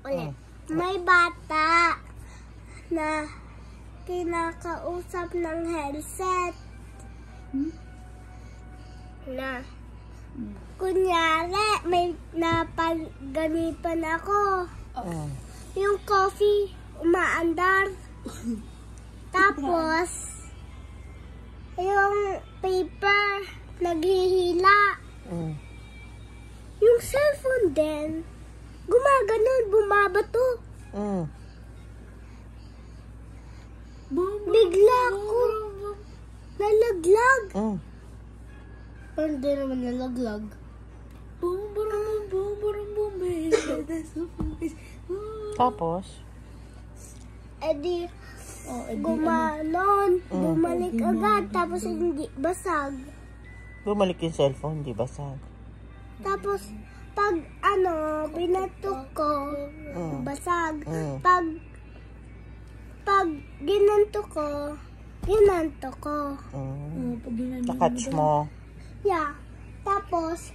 Ulit. May bata na kinakausap ng headset. Na kunyari, may napaganipan ako. Yung coffee, umaandar. Tapos, yung paper, naghihila. Yung cellphone din, gumaganon, bumabato. Bigla ako nalaglag. Hindi naman nalaglag. Tapos? Edi, gumanon, bumalik agad, tapos hindi basag. Bumalik yung cellphone, di basag. Tapos, pag binatok ko, basag. Pag ginanto ko, Nakatch mo. Yeah. Tapos,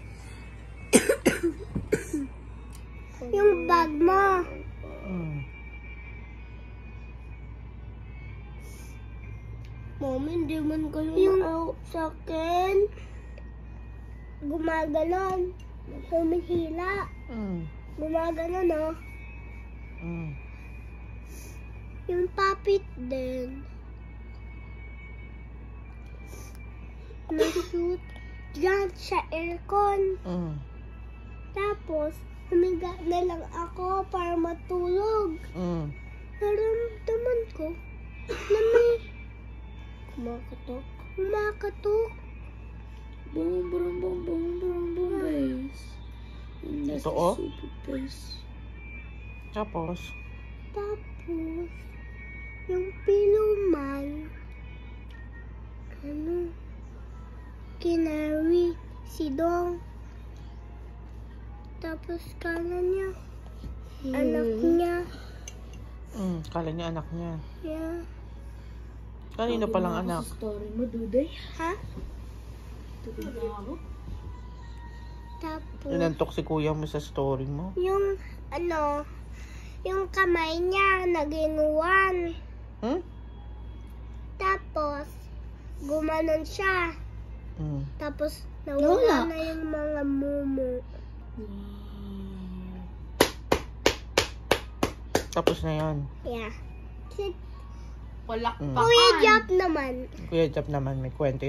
yung bag mo. Mami, hindi man kayo yung sa akin. Gumaganon. Humihila. Gumaganon, no? Yung papit din. Nag-shoot dyan sa aircon. Tapos, humiga na lang ako para matulog. Naramdaman ko na may kumakatok. Boom, boom, boom, boom, boom, boom, bass. Totoo? Super bass. Tapos? Yung piluman, kinari si Dong. Tapos kala niya, anak niya. Kala niya anak niya. Yeah. Kanino palang anak? Story mo, Duday. Ha? Tulog na ako. Tapos, Inantok si kuya mo sa story mo? yung yung kamay niya naging 1. Tapos, gumanon siya. Tapos, nawala na yung mga mumu. Tapos na yun. Yeah. Walak pa. Kuya Jap naman. Kuya Jap naman, may kwento